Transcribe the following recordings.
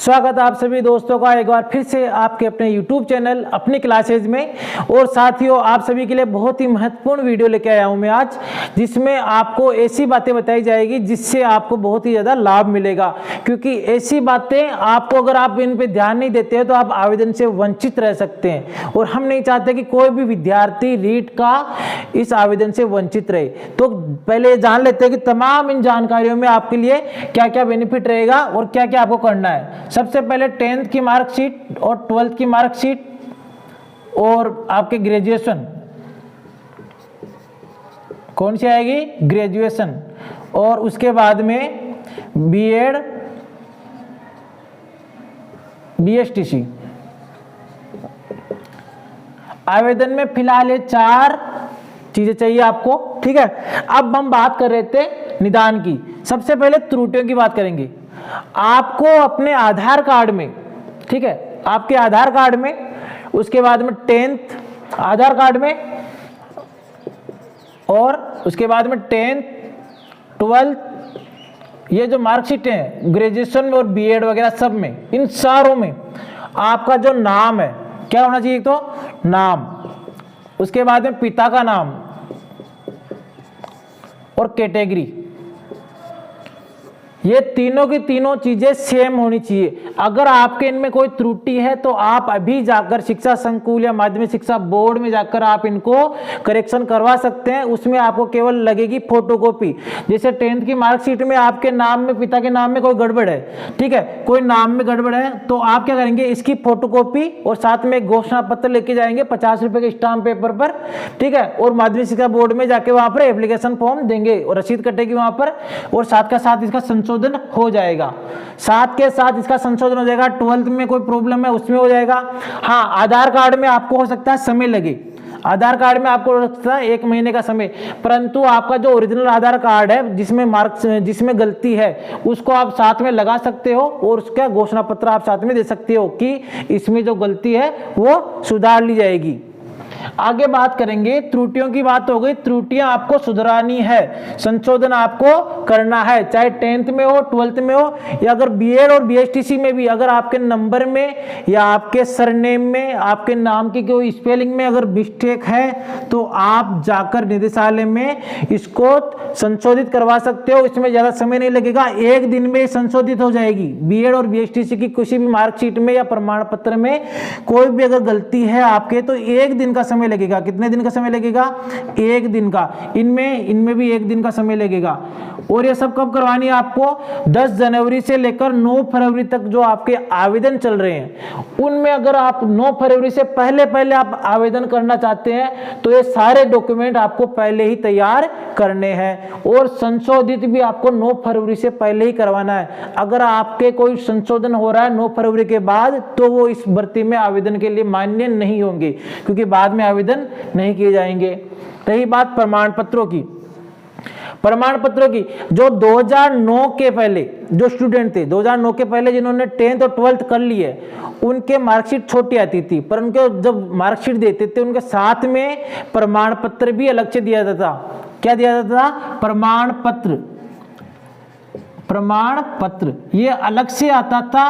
स्वागत है आप सभी दोस्तों का एक बार फिर से आपके अपने YouTube चैनल अपनी क्लासेज में। और साथियों, आप सभी के लिए बहुत ही महत्वपूर्ण वीडियो लेके आया हूं मैं आज, जिसमें आपको ऐसी बातें बताई जाएगी जिससे आपको बहुत ही ज़्यादा लाभ मिलेगा। क्योंकि ऐसी बातें आपको, अगर आप इन पे ध्यान नहीं देते हैं तो आप आवेदन से वंचित रह सकते हैं, और हम नहीं चाहते कि कोई भी विद्यार्थी रीट का इस आवेदन से वंचित रहे। तो पहले जान लेते हैं कि तमाम इन जानकारियों में आपके लिए क्या क्या बेनिफिट रहेगा और क्या क्या आपको करना है। सबसे पहले 10th की मार्कशीट और 12th की मार्कशीट और आपके ग्रेजुएशन, कौन सी आएगी? ग्रेजुएशन। और उसके बाद में बीएड, बीएसटीसी। आवेदन में फिलहाल ये 4 चीजें चाहिए आपको, ठीक है। अब हम बात कर रहे थे निदान की। सबसे पहले त्रुटियों की बात करेंगे। आपको अपने आधार कार्ड में, ठीक है, आपके आधार कार्ड में, उसके बाद में 10th आधार कार्ड में, और उसके बाद में 10th 12th ये जो मार्कशीट है ग्रेजुएशन में और बीएड वगैरह सब में, इन सारों में आपका जो नाम है क्या होना चाहिए? तो नाम, उसके बाद में पिता का नाम और कैटेगरी, ये तीनों की तीनों चीजें सेम होनी चाहिए। अगर आपके इनमें कोई त्रुटि है तो आप अभी जाकर शिक्षा संकुल या माध्यमिक शिक्षा बोर्ड में जाकर आप इनको करेक्शन करवा सकते हैं। उसमें आपको केवल लगेगी फोटोकॉपी। जैसे 10th की मार्कशीट में आपके नाम में, पिता के नाम में कोई गड़बड़ है, ठीक है, कोई नाम में गड़बड़ है, तो आप क्या करेंगे? इसकी फोटोकॉपी और साथ में एक घोषणा पत्र लेके जाएंगे 50 रुपए के स्टाम्प पेपर पर, ठीक है, और माध्यमिक शिक्षा बोर्ड में जाके वहां पर एप्लीकेशन फॉर्म देंगे और रसीद कटेगी वहां पर, और साथ का साथ इसका संशोधन हो जाएगा। साथ के साथ इसका संशोधन हो जाएगा। 12th में कोई प्रॉब्लम है उसमें हो जाएगा। हाँ, आधार कार्ड में आपको हो सकता है समय लगे, आधार कार्ड में आपको हो सकता है 1 महीने का समय, परंतु आपका जो ओरिजिनल आधार कार्ड है जिसमें गलती है उसको आप साथ में लगा सकते हो, और उसका घोषणा पत्र आप साथ में दे सकते हो कि इसमें जो गलती है वो सुधार ली जाएगी। आगे बात करेंगे, त्रुटियों की बात हो गई। त्रुटियां आपको सुधरानी है, संशोधन आपको करना है, चाहे 10th में हो, 12th में हो, या अगर बीएड और बीएसटीसी में भी अगर आपके नंबर में या आपके सरनेम में, आपके नाम की कोई स्पेलिंग में अगर मिस्टेक है तो आप जाकर निदेशालय में इसको संशोधित करवा सकते हो। इसमें ज्यादा समय नहीं लगेगा, 1 दिन में संशोधित हो जाएगी। बीएड और बीएसटीसी की किसी भी मार्कशीट में या प्रमाण पत्र में कोई भी अगर गलती है आपके, तो 1 दिन का समय लगेगा। कितने दिन का समय लगेगा? 1 दिन का। इनमें भी 1 दिन का समय लगेगा। और ये सब कब करवानी है आपको? 10 जनवरी से लेकर 9 फरवरी तक जो आपके आवेदन चल रहे हैं, उनमें अगर आप 9 फरवरी से पहले आप आवेदन करना चाहते हैं तो ये सारे डॉक्यूमेंट आपको पहले ही तैयार करने हैं, और संशोधित भी आपको 9 फरवरी से पहले ही करवाना है। अगर आपके कोई संशोधन हो रहा है 9 फरवरी के बाद, तो वो इस भर्ती में आवेदन के लिए मान्य नहीं होंगे, क्योंकि बाद में आवेदन नहीं किए जाएंगे। रही बात प्रमाण पत्रों की, प्रमाण पत्रों की, जो 2009 के पहले जो स्टूडेंट थे, 2009 के पहले जिन्होंने 10th और 12th कर ली है, उनके मार्कशीट छोटी आती थी, पर उनके जब मार्कशीट देते थे उनके साथ में प्रमाण पत्र भी अलग से दिया जाता था। क्या दिया जाता था? प्रमाण पत्र। प्रमाण पत्र ये अलग से आता था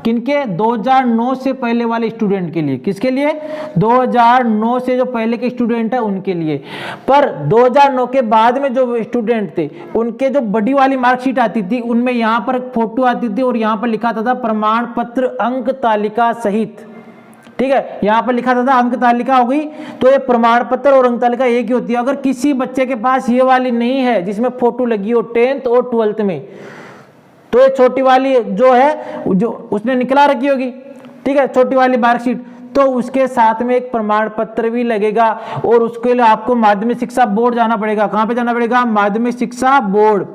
किनके? 2009 से पहले वाले स्टूडेंट के लिए। किसके लिए? 2009 से जो पहले के स्टूडेंट है उनके लिए। पर 2009 के बाद में जो स्टूडेंट थे उनके जो बड़ी वाली मार्कशीट आती थी, उनमें यहाँ पर फोटो आती थी और यहाँ पर लिखा था प्रमाण पत्र अंक तालिका सहित, ठीक है, यहाँ पर लिखा था अंक तालिका हो गई। तो ये प्रमाण पत्र और अंक तालिका एक ही होती है। अगर किसी बच्चे के पास ये वाली नहीं है जिसमें फोटो लगी हो 10th और 12th में, तो ये छोटी वाली जो है, जो उसने निकला रखी होगी, ठीक है, छोटी वाली मार्कशीट, तो उसके साथ में एक प्रमाण पत्र भी लगेगा, और उसके लिए आपको माध्यमिक शिक्षा बोर्ड जाना पड़ेगा। कहां पे जाना पड़ेगा? माध्यमिक शिक्षा बोर्ड।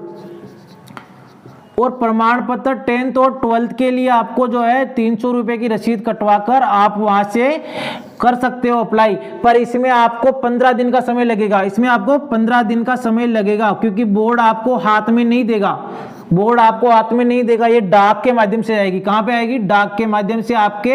और प्रमाण पत्र 10th और 12th के लिए आपको जो है 300 रुपए की रसीद कटवाकर आप वहां से कर सकते हो अप्लाई। पर इसमें आपको 15 दिन का समय लगेगा। इसमें आपको 15 दिन का समय लगेगा, क्योंकि बोर्ड आपको हाथ में नहीं देगा। बोर्ड आपको हाथ में नहीं देगा, ये डाक के माध्यम से आएगी। कहां पे आएगी? डाक के माध्यम से आपके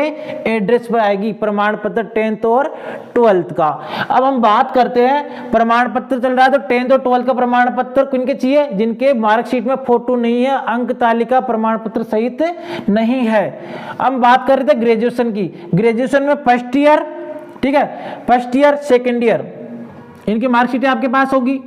एड्रेस पर आएगी प्रमाण पत्र 10th और 12th का। अब हम बात करते हैं, प्रमाण पत्र चल रहा है तो 10th और 12th का प्रमाण पत्र किनके चाहिए? जिनके मार्कशीट में फोटो नहीं है, अंक तालिका प्रमाण पत्र सहित नहीं है। हम बात कर रहे थे ग्रेजुएशन की। ग्रेजुएशन में फर्स्ट ईयर, ठीक है, फर्स्ट ईयर सेकेंड ईयर इनकी मार्कशीटें आपके पास होगी,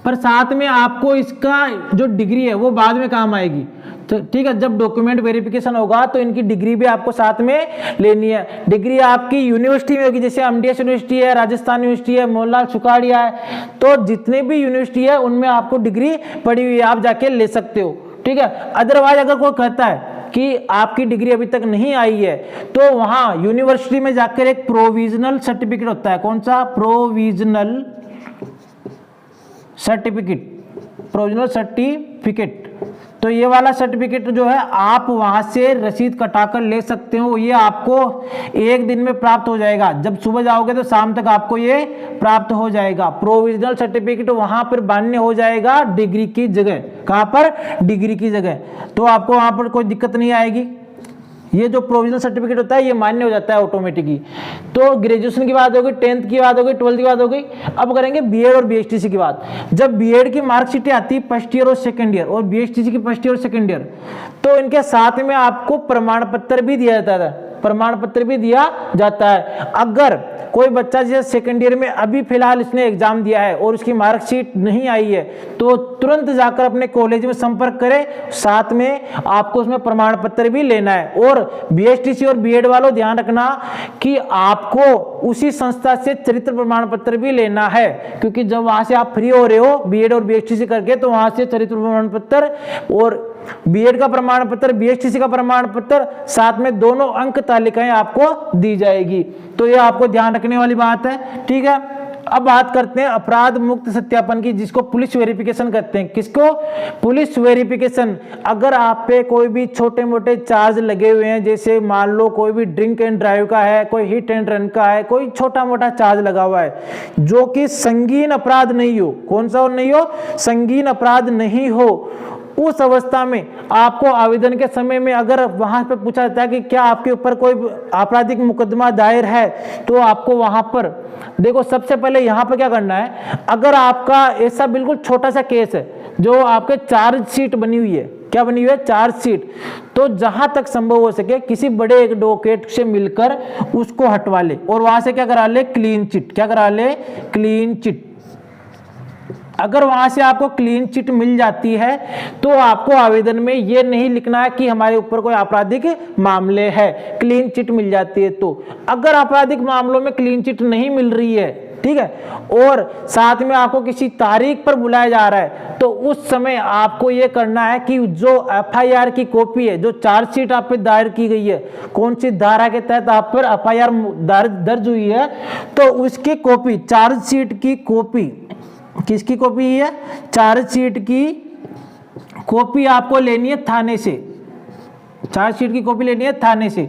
पर साथ में आपको इसका जो डिग्री है वो बाद में काम आएगी। तो ठीक है, जब डॉक्यूमेंट वेरिफिकेशन होगा तो इनकी डिग्री भी आपको साथ में लेनी है। डिग्री आपकी यूनिवर्सिटी में होगी, जैसे एमडीएस यूनिवर्सिटी है, राजस्थान यूनिवर्सिटी है, मोहनलाल सुखाड़िया है, तो जितने भी यूनिवर्सिटी है उनमें आपको डिग्री पड़ी हुई है, आप जाके ले सकते हो। ठीक है, अदरवाइज अगर कोई कहता है कि आपकी डिग्री अभी तक नहीं आई है तो वहां यूनिवर्सिटी में जाकर एक प्रोविजनल सर्टिफिकेट होता है। कौन सा? Provisional certificate, provisional certificate. तो ये वाला सर्टिफिकेट जो है आप वहां से रसीद कटाकर ले सकते हो। ये आपको एक दिन में प्राप्त हो जाएगा। जब सुबह जाओगे तो शाम तक आपको ये प्राप्त हो जाएगा। प्रोविजनल सर्टिफिकेट वहां पर मान्य हो जाएगा डिग्री की जगह। कहां पर? डिग्री की जगह। तो आपको वहां पर कोई दिक्कत नहीं आएगी। ये जो प्रोविजनल सर्टिफिकेट होता है ये मान्य हो जाता है ऑटोमेटिकली। तो ग्रेजुएशन की बात हो गई, 10th की बात हो गई, 12th की बात हो गई। अब करेंगे बीएड और बीएचटीसी की बात। जब बीएड की मार्कशीटें आती है फर्स्ट ईयर और सेकंड ईयर, और बीएचटीसी की फर्स्ट ईयर और सेकंड ईयर, तो इनके साथ में आपको प्रमाण पत्र भी दिया जाता है। प्रमाण पत्र भी दिया जाता है। अगर कोई बच्चा जैसे सेकंड ईयर में अभी फिलहाल इसने एग्जाम दिया है और उसकी मार्कशीट नहीं आई है तो तुरंत जाकर अपने कॉलेज में संपर्क करें, साथ में आपको उसमें प्रमाण पत्र भी लेना है। और बीएचटीसी और बीएड वालों ध्यान रखना कि आपको उसी संस्था से चरित्र प्रमाण पत्र भी लेना है, क्योंकि जब वहां से आप फ्री हो रहे हो बीएड और बीएचटीसी करके तो वहां से चरित्र प्रमाण पत्र और बीएड का प्रमाण पत्र, बीएचटीसी का प्रमाण पत्र, साथ में दोनों अंक तालिकाएं आपको दी जाएगी। तो ये आपको ध्यान रखने वाली बात है। ठीक है, अब बात करते हैं अपराध मुक्त सत्यापन की, जिसको पुलिस वेरिफिकेशन कहते हैं। किसको? Police verification. अगर आप पे कोई भी छोटे मोटे चार्ज लगे हुए हैं, जैसे मान लो कोई भी ड्रिंक एंड ड्राइव का है, कोई हिट एंड रन का है, कोई छोटा मोटा चार्ज लगा हुआ है जो कि संगीन अपराध नहीं हो। कौन सा नहीं हो? संगीन अपराध नहीं हो। उस अवस्था में आपको आवेदन के समय में अगर वहां पे पूछा जाता है कि क्या आपके ऊपर कोई आपराधिक मुकदमा दायर है, तो आपको वहां पर देखो, सबसे पहले यहां पर क्या करना है। अगर आपका ऐसा बिल्कुल छोटा सा केस है जो आपके चार्जशीट बनी हुई है, क्या बनी हुई है? चार्जशीट, तो जहां तक संभव हो सके किसी बड़े एडवोकेट से मिलकर उसको हटवा ले और वहां से क्या करा ले? Clean chit. क्या करा ले? Clean chit. अगर वहां से आपको क्लीन चिट मिल जाती है तो आपको आवेदन में ये नहीं लिखना है कि हमारे ऊपर कोई आपराधिक मामले है। क्लीन चिट मिल जाती है। तो अगर आपराधिक मामलों में क्लीन चिट नहीं मिल रही है, ठीक है, और साथ में आपको किसी तारीख पर बुलाया जा रहा है, तो उस समय आपको यह करना है कि जो एफआईआर की कॉपी है, जो चार्जशीट आप पे दायर की गई है, कौन सी धारा के तहत आप पर एफआईआर दर्ज हुई है, तो उसकी कॉपी, चार्जशीट की कॉपी, किसकी कॉपी है? चार्जशीट की कॉपी आपको लेनी है थाने से। चार्जशीट की कॉपी लेनी है थाने से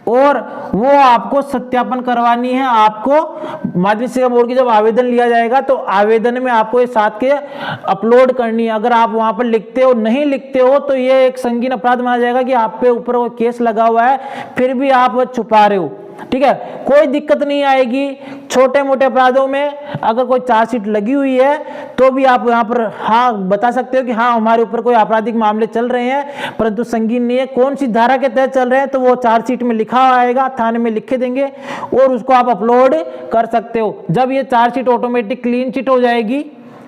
और वो आपको सत्यापन करवानी है। आपको माध्यमिक शिक्षा बोर्ड की जब आवेदन लिया जाएगा तो आवेदन में आपको ये साथ के अपलोड करनी है। अगर आप वहां पर लिखते हो, नहीं लिखते हो, तो ये एक संगीन अपराध माना जाएगा कि आप पे ऊपर वो केस लगा हुआ है, फिर भी आप वो छुपा रहे हो। ठीक है, कोई दिक्कत नहीं आएगी। छोटे मोटे अपराधों में अगर कोई चार्जशीट लगी हुई है तो भी आप यहाँ पर हाँ बता सकते हो कि हाँ हमारे ऊपर कोई आपराधिक मामले चल रहे हैं, परंतु संगीन नहीं है। कौन सी धारा के तहत चल रहे हैं तो वो चार्जशीट में लिखा आएगा, थाने में लिखे देंगे और उसको आप अपलोड कर सकते हो। जब ये चार्जशीट ऑटोमेटिक क्लीन चिट हो जाएगी,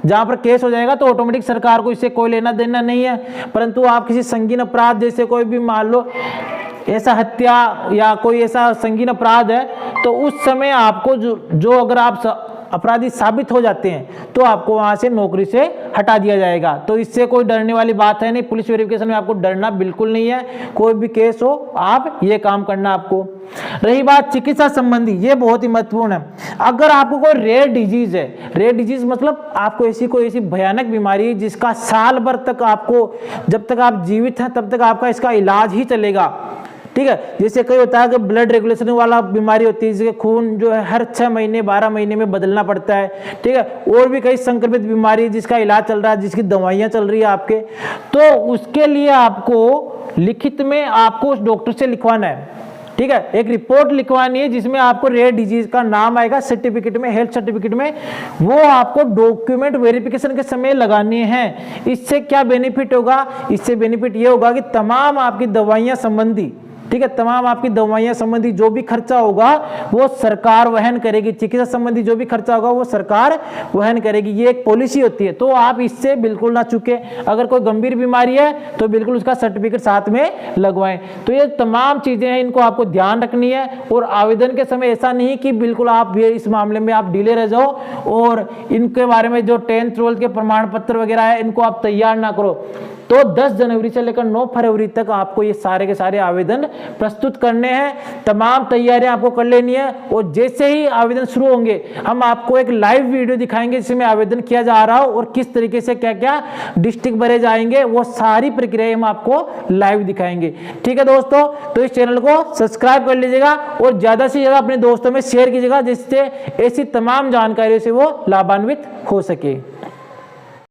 जहां पर केस हो जाएगा, तो ऑटोमेटिक सरकार को इससे कोई लेना देना नहीं है। परंतु आप किसी संगीन अपराध, जैसे कोई भी मान लो ऐसा हत्या या कोई ऐसा संगीन अपराध है, तो उस समय आपको जो अगर आप अपराधी साबित हो जाते हैं तो आपको वहां से नौकरी से हटा दिया जाएगा। तो इससे कोई डरने वाली बात है नहीं। पुलिस वेरिफिकेशन में आपको डरना बिल्कुल नहीं है। कोई भी केस हो आप ये काम करना आपको। रही बात चिकित्सा संबंधी, ये बहुत ही महत्वपूर्ण है। अगर आपको कोई रेयर डिजीज है, रेयर डिजीज मतलब आपको कोई ऐसी भयानक बीमारी है जिसका साल भर तक आपको, जब तक आप जीवित हैं तब तक आपका इसका इलाज ही चलेगा, ठीक है। जैसे कई होता है कि ब्लड रेगुलेशन वाला बीमारी होती है, जिसके खून जो है हर 6 महीने 12 महीने में बदलना पड़ता है, ठीक है। और भी कई संक्रमित बीमारी जिसका इलाज चल रहा है, जिसकी दवाइयाँ चल रही है आपके, तो उसके लिए आपको लिखित में आपको उस डॉक्टर से लिखवाना है, ठीक है। एक रिपोर्ट लिखवानी है जिसमें आपको रेयर डिजीज का नाम आएगा सर्टिफिकेट में, हेल्थ सर्टिफिकेट में, वो आपको डॉक्यूमेंट वेरिफिकेशन के समय लगानी है। इससे क्या बेनिफिट होगा? इससे बेनिफिट ये होगा कि तमाम आपकी दवाइयां संबंधी, ठीक है, तमाम आपकी दवाइयां संबंधी जो भी खर्चा होगा वो सरकार वहन करेगी। चिकित्सा संबंधी जो भी खर्चा होगा वो सरकार वहन करेगी। ये एक पॉलिसी होती है, तो आप इससे बिल्कुल ना चूके। अगर कोई गंभीर बीमारी है तो बिल्कुल उसका सर्टिफिकेट साथ में लगवाएं। तो ये तमाम चीजें हैं, इनको आपको ध्यान रखनी है। और आवेदन के समय ऐसा नहीं कि बिल्कुल आप इस मामले में आप डिले रह जाओ और इनके बारे में जो 10th 12th के प्रमाण पत्र वगैरह है इनको आप तैयार ना करो। तो 10 जनवरी से लेकर 9 फरवरी तक आपको ये सारे के सारे आवेदन प्रस्तुत करने हैं। तमाम तैयारियां आपको कर लेनी है। और जैसे ही आवेदन शुरू होंगे हम आपको एक लाइव वीडियो दिखाएंगे जिसमें आवेदन किया जा रहा हो और किस तरीके से क्या क्या डिस्ट्रिक्ट भरे जाएंगे, वो सारी प्रक्रिया हम आपको लाइव दिखाएंगे, ठीक है दोस्तों। तो इस चैनल को सब्सक्राइब कर लीजिएगा और ज्यादा से ज्यादा अपने दोस्तों में शेयर कीजिएगा, जिससे ऐसी तमाम जानकारियों से वो लाभान्वित हो सके।